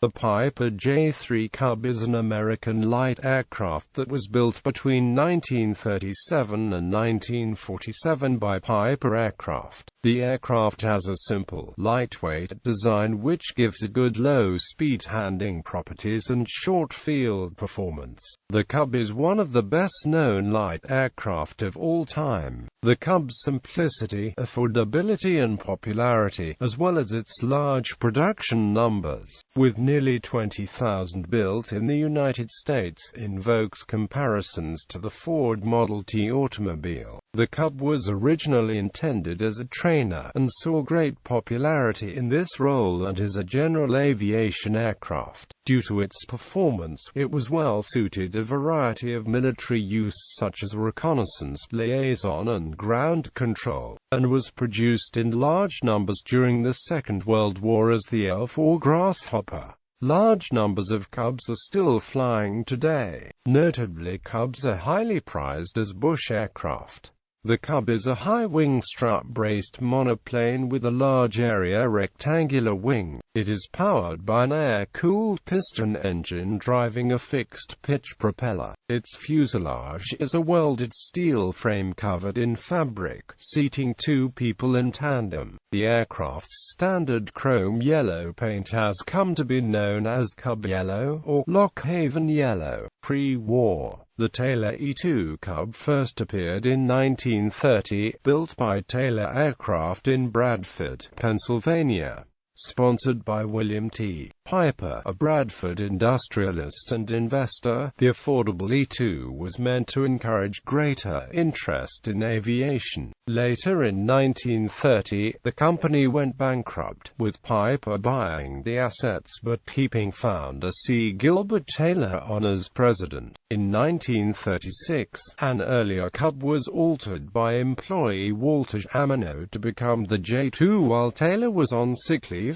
The Piper J-3 Cub is an American light aircraft that was built between 1937 and 1947 by Piper Aircraft. The aircraft has a simple, lightweight design which gives it good low-speed handling properties and short field performance. The Cub is one of the best-known light aircraft of all time. The Cub's simplicity, affordability and popularity, as well as its large production numbers, with nearly 20,000 built in the United States, invokes comparisons to the Ford Model T automobile. The Cub was originally intended as a trainer, and saw great popularity in this role and is a general aviation aircraft. Due to its performance, it was well suited a variety of military use such as reconnaissance, liaison and ground control, and was produced in large numbers during the Second World War as the Air-4 Grasshopper. Large numbers of Cubs are still flying today. Notably, Cubs are highly prized as bush aircraft. The Cub is a high-wing strut-braced monoplane with a large-area rectangular wing. It is powered by an air-cooled piston engine driving a fixed-pitch propeller. Its fuselage is a welded steel frame covered in fabric, seating 2 people in tandem. The aircraft's standard chrome yellow paint has come to be known as Cub Yellow or Lockhaven Yellow. Pre-war, the Taylor E-2 Cub first appeared in 1930, built by Taylor Aircraft in Bradford, Pennsylvania. Sponsored by William T. Piper, a Bradford industrialist and investor, the affordable E-2 was meant to encourage greater interest in aviation. Later in 1930, the company went bankrupt, with Piper buying the assets but keeping founder C. Gilbert Taylor on as president. In 1936, an earlier Cub was altered by employee Walter Amino to become the J-2 while Taylor was on sick leave.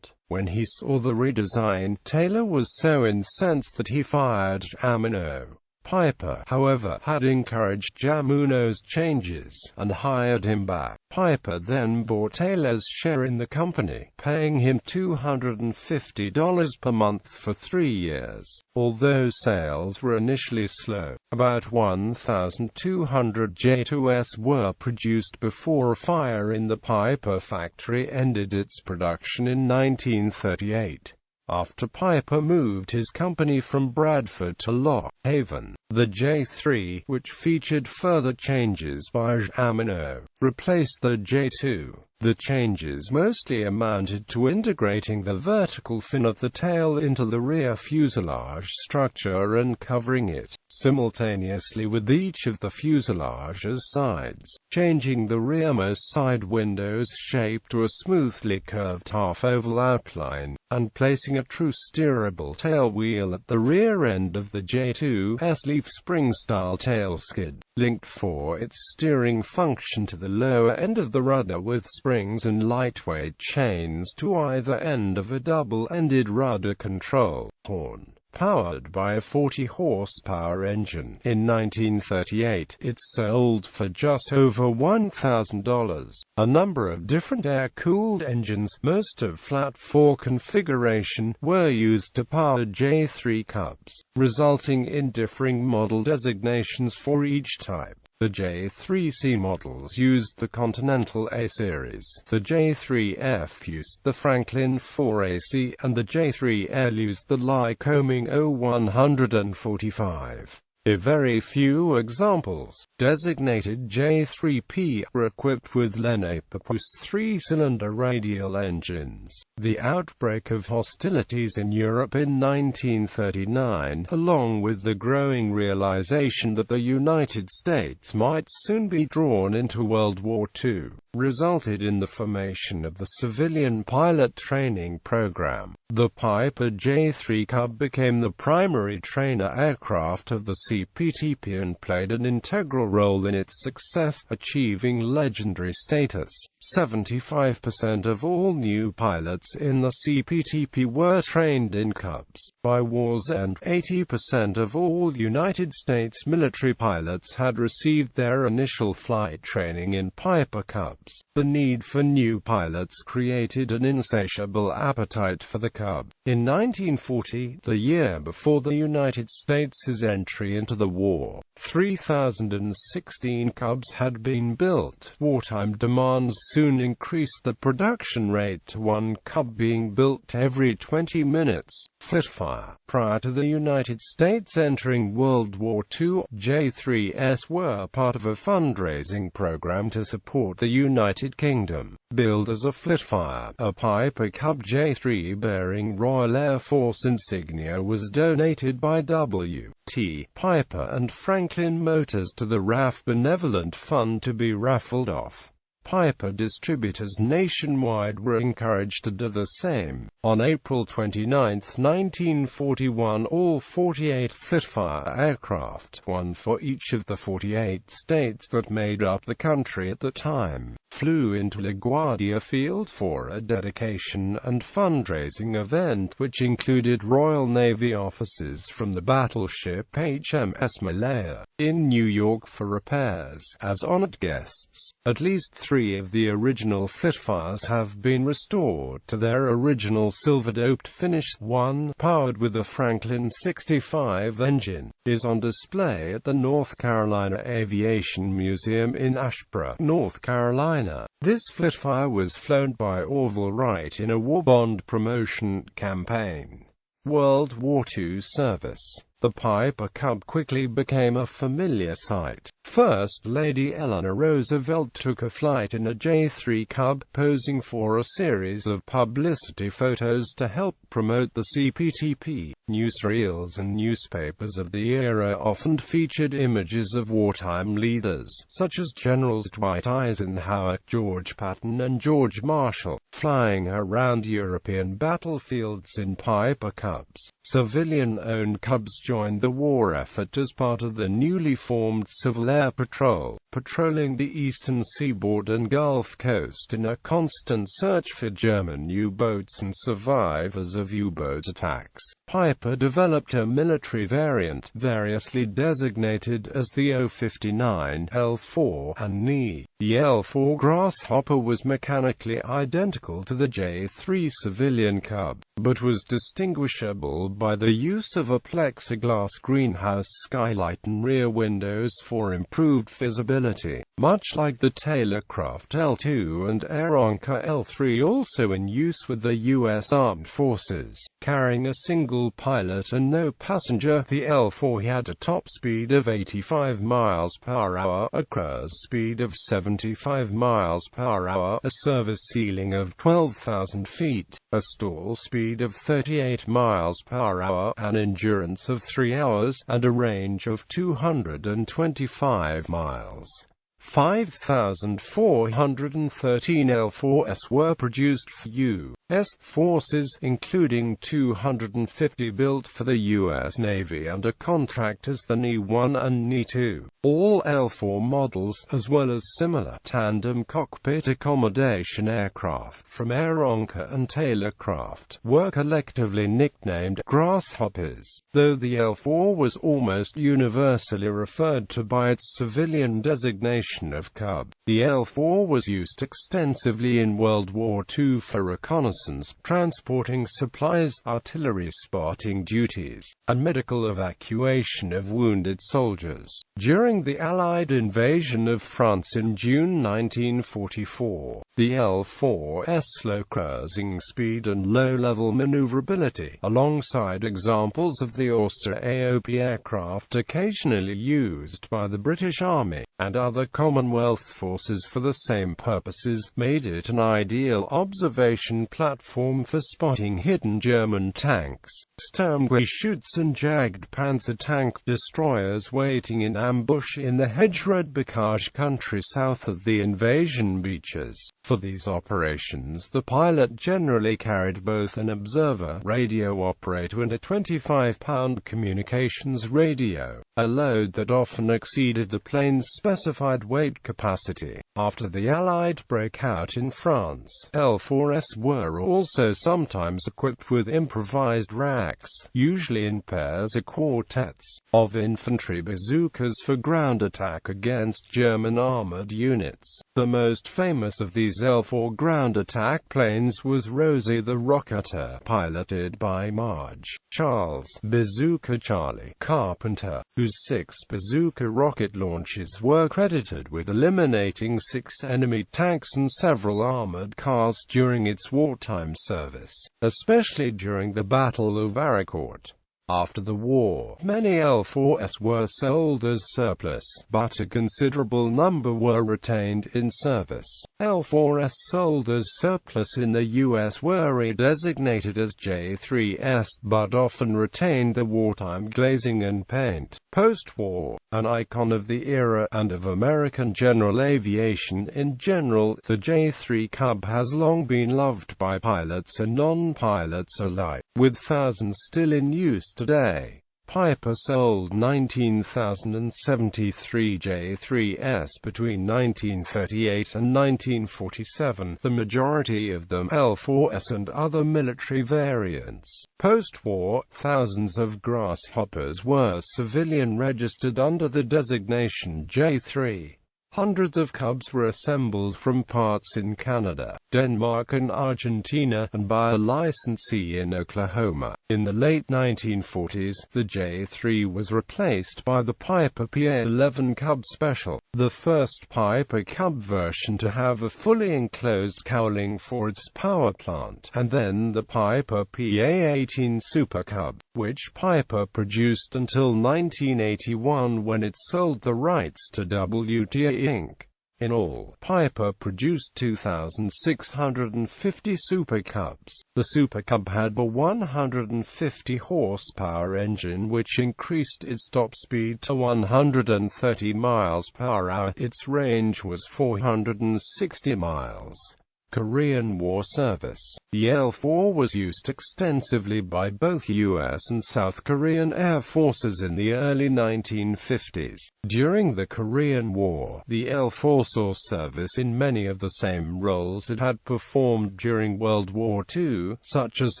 When he saw the redesign, Taylor was so incensed that he fired Amino. Piper, however, had encouraged Amino's changes, and hired him back. Piper then bought Taylor's share in the company, paying him $250 per month for 3 years. Although sales were initially slow, about 1,200 J-2s were produced before a fire in the Piper factory ended its production in 1938. After Piper moved his company from Bradford to Lock Haven, the J-3, which featured further changes by Amino, replaced the J-2. The changes mostly amounted to integrating the vertical fin of the tail into the rear fuselage structure and covering it, simultaneously with each of the fuselage's sides, changing the rearmost side window's shape to a smoothly curved half-oval outline, and placing a true steerable tail wheel at the rear end of the J-2's leaf spring-style tail skid, linked for its steering function to the lower end of the rudder with springs and lightweight chains to either end of a double-ended rudder control horn. Powered by a 40-horsepower engine. In 1938, it sold for just over $1,000. A number of different air-cooled engines, most of flat-4 configuration, were used to power J-3 Cubs, resulting in differing model designations for each type. The J-3C models used the Continental A-series, the J-3F used the Franklin 4AC, and the J-3L used the Lycoming O145. Very few examples, designated J-3P, were equipped with Lenapopus 3-cylinder radial engines. The outbreak of hostilities in Europe in 1939, along with the growing realization that the United States might soon be drawn into World War II, resulted in the formation of the civilian pilot training program. The Piper J-3 Cub became the primary trainer aircraft of the CPTP and played an integral role in its success, achieving legendary status. 75% of all new pilots in the CPTP were trained in Cubs. By war's end, 80% of all United States military pilots had received their initial flight training in Piper Cubs. Cubs. The need for new pilots created an insatiable appetite for the Cub. In 1940, the year before the United States' entry into the war, 3,016 Cubs had been built. Wartime demands soon increased the production rate to 1 Cub being built every 20 minutes. Flitfire. Prior to the United States entering World War II, J-3s were part of a fundraising program to support the United Kingdom. Billed as a Flitfire, a Piper Cub J-3 bearing Royal Air Force insignia was donated by W.T. Piper and Franklin Motors to the RAF Benevolent Fund to be raffled off. Piper distributors nationwide were encouraged to do the same. On April 29, 1941, all 48 Flitfire aircraft, one for each of the 48 states that made up the country at the time, flew into LaGuardia Field for a dedication and fundraising event which included Royal Navy officers from the battleship HMS Malaya in New York for repairs as honored guests. At least 3 of the original Flitfires have been restored to their original silver-doped finish. One, powered with a Franklin 65 engine, is on display at the North Carolina Aviation Museum in Asheboro, North Carolina. This Flitfire was flown by Orville Wright in a war bond promotion campaign. World War II service. The Piper Cub quickly became a familiar sight. First Lady Eleanor Roosevelt took a flight in a J-3 Cub, posing for a series of publicity photos to help promote the CPTP. Newsreels and newspapers of the era often featured images of wartime leaders, such as Generals Dwight Eisenhower, George Patton and George Marshall, flying around European battlefields in Piper Cubs. Civilian-owned Cubs joined the war effort as part of the newly formed Civil Air Patrol, patrolling the eastern seaboard and Gulf Coast in a constant search for German U-boats and survivors of U-boat attacks. Piper developed a military variant, variously designated as the O-59, L-4, and NE. The L-4 Grasshopper was mechanically identical to the J-3 civilian Cub, but was distinguishable by the use of a plexiglass greenhouse skylight and rear windows for improved visibility. Much like the Taylorcraft L-2 and Aeronca L-3, also in use with the U.S. Armed Forces. Carrying a single pilot and no passenger, the L-4 had a top speed of 85 miles per hour, a cruise speed of 75 miles per hour, a service ceiling of 12,000 feet, a stall speed of 38 miles per hour, an endurance of 3 hours, and a range of 225 miles. 5,413 L-4s were produced for U.S. forces, including 250 built for the U.S. Navy under contract as the NE-1 and NE-2. All L-4 models, as well as similar tandem cockpit accommodation aircraft from Aeronca and Taylorcraft, were collectively nicknamed Grasshoppers, though the L-4 was almost universally referred to by its civilian designation of Cub. The L-4 was used extensively in World War II for reconnaissance, transporting supplies, artillery spotting duties, and medical evacuation of wounded soldiers. During the Allied invasion of France in June 1944, the L-4's slow cruising speed and low-level maneuverability, alongside examples of the Auster AOP aircraft occasionally used by the British Army, and other Commonwealth forces for the same purposes, made it an ideal observation platform for spotting hidden German tanks, Sturmgewehr chutes and jagged panzer tank destroyers waiting in ambush in the hedge-red bocage country south of the invasion beaches. For these operations, the pilot generally carried both an observer radio operator and a 25-pound communications radio, a load that often exceeded the plane's specified weight capacity. After the Allied breakout in France, L-4S were also sometimes equipped with improvised racks, usually in pairs or quartets, of infantry bazookas for ground attack against German armored units. The most famous of these L-4 ground attack planes was Rosie the Rocketer, piloted by Marge Charles Bazooka Charlie Carpenter, whose 6 bazooka rocket launches were credited with eliminating 6 enemy tanks and several armored cars during its wartime service, especially during the Battle of Aricourt. After the war, many L-4S were sold as surplus, but a considerable number were retained in service. L-4S sold as surplus in the U.S. were redesignated as J-3s, but often retained the wartime glazing and paint. Post-war, an icon of the era and of American general aviation in general, the J-3 Cub has long been loved by pilots and non-pilots alike, with thousands still in use today. Piper sold 19,073 J-3s between 1938 and 1947, the majority of them L-4S and other military variants. Post-war, thousands of Grasshoppers were civilian registered under the designation J-3. Hundreds of Cubs were assembled from parts in Canada, Denmark and Argentina, and by a licensee in Oklahoma. In the late 1940s, the J-3 was replaced by the Piper PA-11 Cub Special, the first Piper Cub version to have a fully enclosed cowling for its power plant, and then the Piper PA-18 Super Cub, which Piper produced until 1981 when it sold the rights to WTA Inc. In all, Piper produced 2,650 Super Cubs. The Super Cub had a 150 horsepower engine which increased its top speed to 130 miles per hour. Its range was 460 miles. Korean War service. The L-4 was used extensively by both U.S. and South Korean air forces in the early 1950s. During the Korean War, the L-4 saw service in many of the same roles it had performed during World War II, such as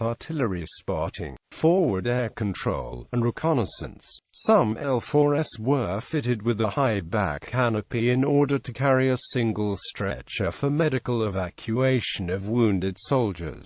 artillery spotting, forward air control, and reconnaissance. Some L-4S were fitted with a high back canopy in order to carry a single stretcher for medical evacuation of wounded soldiers.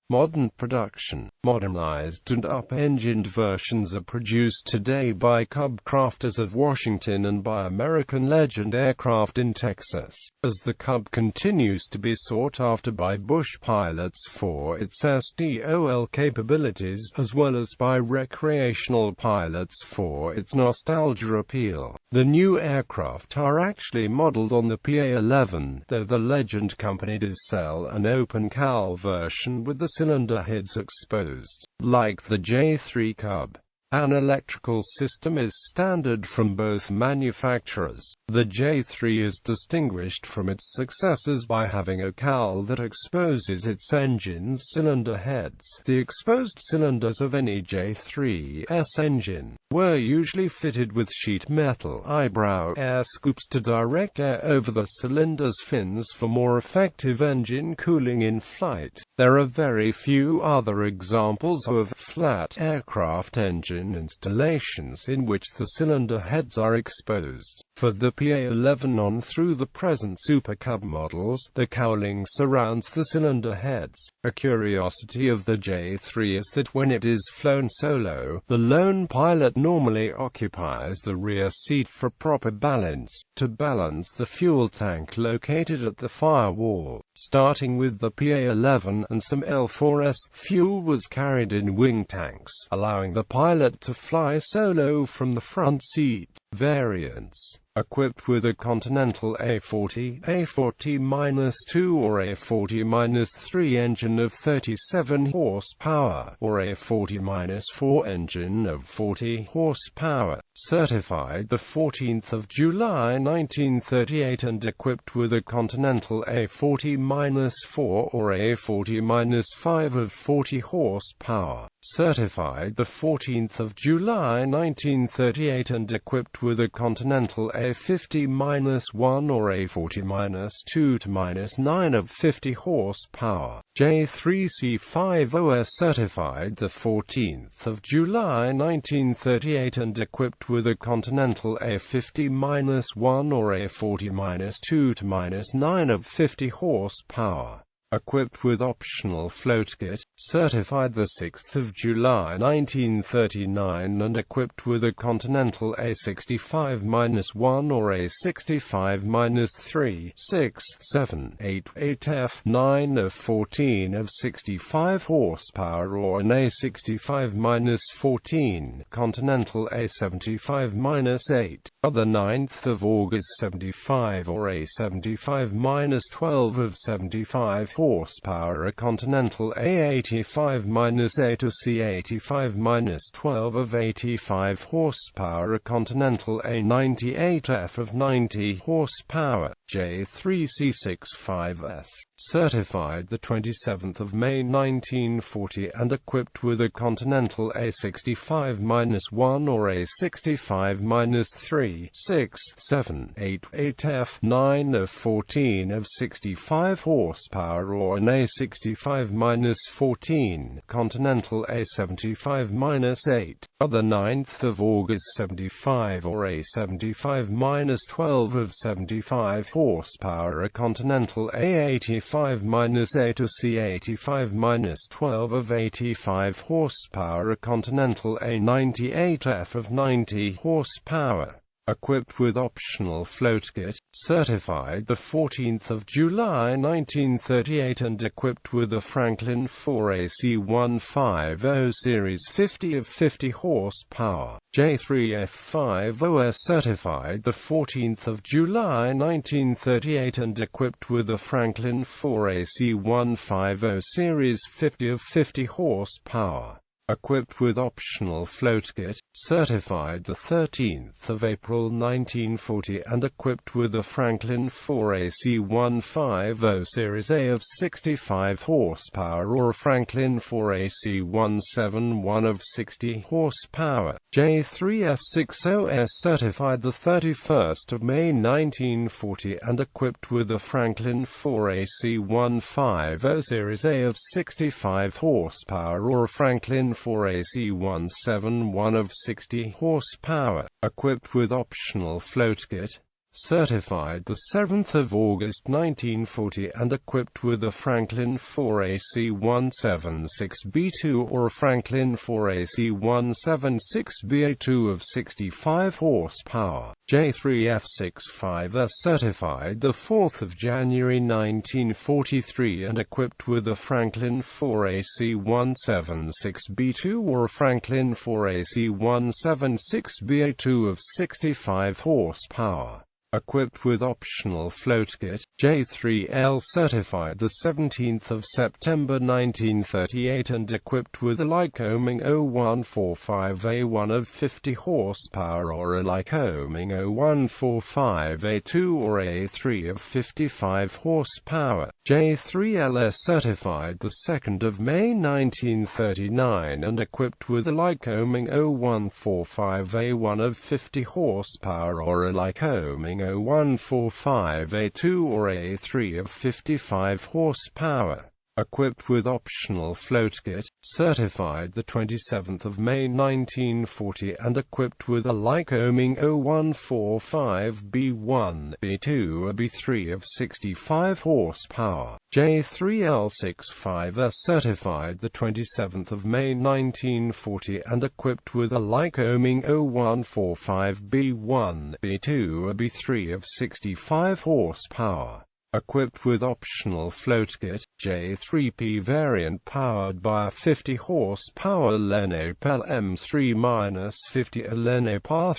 Modern production. Modernized and up-engined versions are produced today by Cub crafters of Washington and by American Legend Aircraft in Texas, as the Cub continues to be sought after by bush pilots for its STOL capabilities, as well as by recreational pilots for its nostalgia appeal. The new aircraft are actually modeled on the PA-11, though the Legend company does sell an open cowl version with the cylinder heads exposed. Like the J-3 Cub, an electrical system is standard from both manufacturers. The J-3 is distinguished from its successors by having a cowl that exposes its engine's cylinder heads. The exposed cylinders of any J-3's engine were usually fitted with sheet metal eyebrow air scoops to direct air over the cylinder's fins for more effective engine cooling in flight. There are very few other examples of flat aircraft engine installations in which the cylinder heads are exposed. For the PA-11 on through the present Super Cub models, the cowling surrounds the cylinder heads. A curiosity of the J-3 is that when it is flown solo, the lone pilot normally occupies the rear seat for proper balance, to balance the fuel tank located at the firewall. Starting with the PA-11 and some L-4S, fuel was carried in wing tanks, allowing the pilot to fly solo from the front seat. Variants. Equipped with a Continental A40, A40-2 or A40-3 engine of 37 horsepower, or A40-4 engine of 40 horsepower, certified the 14th of July 1938, and equipped with a Continental A40-4 or A40-5 of 40 horsepower, certified the 14th of July 1938, and equipped with a Continental A50-1 or A40-2-9 of 50 horsepower, J3C50 certified the 14th of July 1938, and equipped with a Continental A50-1 or A40-2-9 of 50 horsepower. Equipped with optional float kit, certified the 6th of July 1939, and equipped with a Continental A65-1 or A65-3, 6, 7, 8, 8F, 9 of 14 of 65 horsepower, or an A65-14, Continental A75-8, the 9th of August 75 or A75-12 of 75 horsepower, a Continental A85-8 or C85-12 of 85 horsepower, a Continental A98F of 90 horsepower, J3C65S, certified the 27th of May 1940, and equipped with a Continental A65-1 or A65-3, 6, 7, 8, 8F, 9 of 14 of 65 horsepower, or an A65-14, Continental A75-8, the 9th of August 75 or A75-12 of 75 horsepower, a Continental A85-8 or C85-12 of 85 horsepower, a Continental A98F of 90 horsepower. Equipped with optional float kit, certified the 14th of July 1938, and equipped with a Franklin 4AC-150 Series 50 of 50 horsepower, J3F50 certified the 14th of July 1938, and equipped with a Franklin 4AC-150 Series 50 of 50 horsepower. Equipped with optional float kit, certified the 13th of April 1940, and equipped with a Franklin 4AC-150 Series A of 65 horsepower, or a Franklin 4AC-171 of 60 horsepower, J3F60S certified the 31st of May 1940, and equipped with a Franklin 4AC-150 Series A of 65 horsepower, or a Franklin 4AC-171 of 60 horsepower, equipped with optional float kit, certified the 7th of August 1940, and equipped with a Franklin 4AC-176B2 or a Franklin 4AC-176BA2 of 65 horsepower, J3F65 certified the 4th of January 1943, and equipped with a Franklin 4AC-176B2 or a Franklin 4AC-176BA2 of 65 horsepower. Equipped with optional float kit, J3L certified the 17th of September 1938, and equipped with a Lycoming 0145A1 of 50 horsepower, or a Lycoming 0145A2 or A3 of 55 horsepower. J3LS certified the 2nd of May 1939, and equipped with a Lycoming 0145A1 of 50 horsepower, or a Lycoming 0145A2 or A3 of 55 horsepower. Equipped with optional float kit, certified the 27th of May 1940, and equipped with a Lycoming 0145B1, B2 or B3 of 65 horsepower. J3L65 certified the 27th of May 1940, and equipped with a Lycoming 0145B1, B2 or B3 of 65 horsepower. Equipped with optional float kit, J-3P variant powered by a 50 horsepower Lenapel M3-50 Lenapar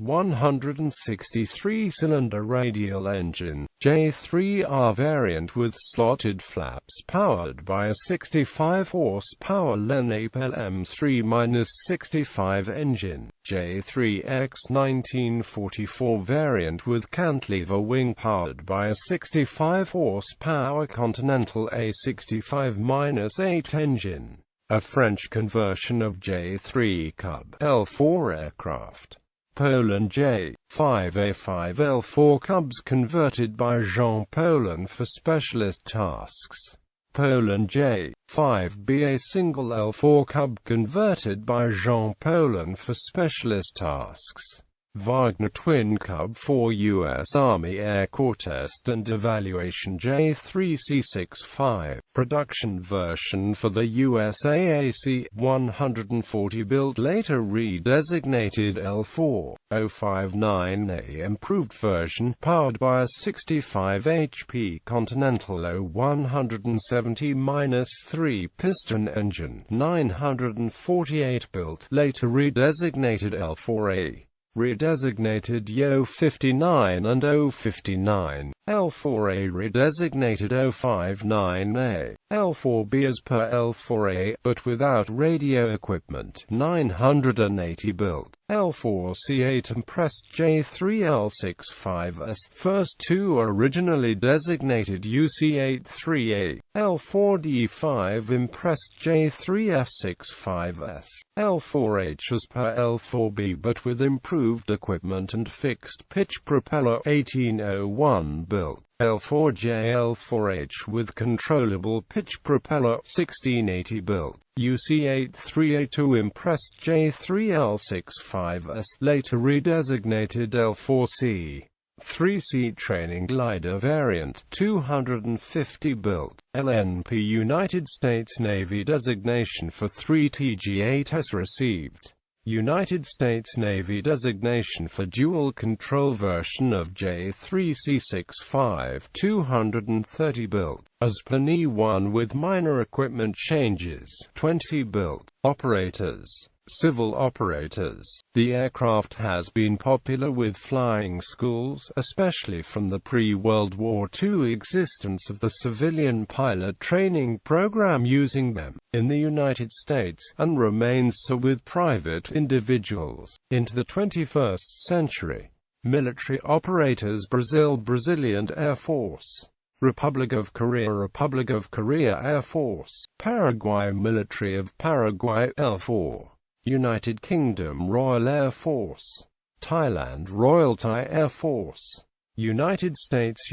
3-163 cylinder radial engine, J3R variant with slotted flaps powered by a 65 horsepower Lenapel M3-65 engine, J3X 1944 variant with cantilever wing powered by a 65 horsepower Continental A65-8 engine, a French conversion of J3 Cub L4 aircraft. Poland J5A5 L4 Cubs converted by Jean Poland for specialist tasks. Poland J5BA single L4 Cub converted by Jean Poland for specialist tasks. Wagner Twin Cub for U.S. Army Air Corps test and evaluation J3C65, production version for the USAAC 140 built later redesignated L4, 059A improved version, powered by a 65 HP Continental O170-3 piston engine, 948 built, later redesignated L4A. Redesignated Yo-59 and O-59, L4A redesignated O-59A, L4B as per L4A, but without radio equipment, 980 built, L4C8 impressed J3L65S, first two originally designated UC83A, L4D5 impressed J3F65S, L4H as per L4B but with improved equipment and fixed pitch propeller, 1801 built, L4J L4H with controllable pitch propeller, 1680 built, UC83A2 impressed J3L65S, later redesignated L4C. 3-seat training glider variant, 250 built, LNP United States Navy designation for 3TG8S received. United States Navy designation for dual-control version of J3C65, 230 built, as per NE1 with minor equipment changes, 20 built. Operators. Civil operators. The aircraft has been popular with flying schools, especially from the pre-World War II existence of the civilian pilot training program using them, in the United States, and remains so with private individuals, into the 21st century. Military operators. Brazil Brazilian Air Force. Republic of Korea Air Force. Paraguay Military of Paraguay L4. United Kingdom Royal Air Force. Thailand Royal Thai Air Force. United States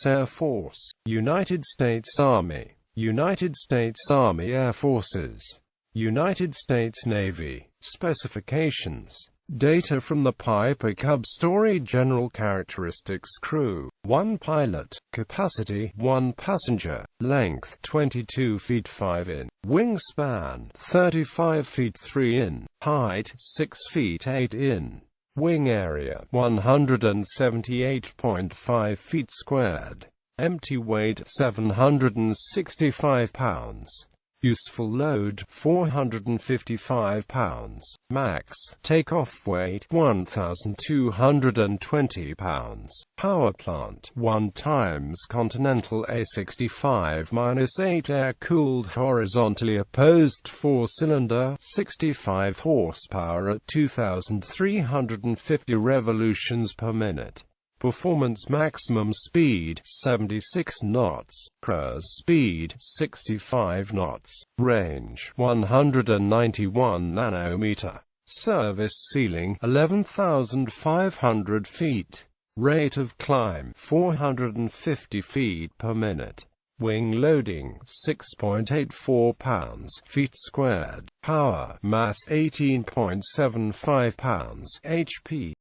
Air Force. United States Army. United States Army Air Forces. United States Navy. Specifications. Data from the Piper Cub story. General characteristics. Crew 1 pilot, capacity 1 passenger, length 22 feet 5 in, wingspan 35 feet 3 in, height 6 feet 8 in, wing area 178.5 feet squared, empty weight 765 pounds. Useful load 455 pounds. Max takeoff weight 1,220 pounds. Power plant 1 times Continental A65-8 air-cooled horizontally opposed 4-cylinder 65 horsepower at 2,350 revolutions per minute. Performance. Maximum speed 76 knots, cruise speed 65 knots, range 191 nanometer, service ceiling 11,500 feet, rate of climb 450 feet per minute, wing loading 6.84 pounds feet squared, power mass 18.75 pounds HP.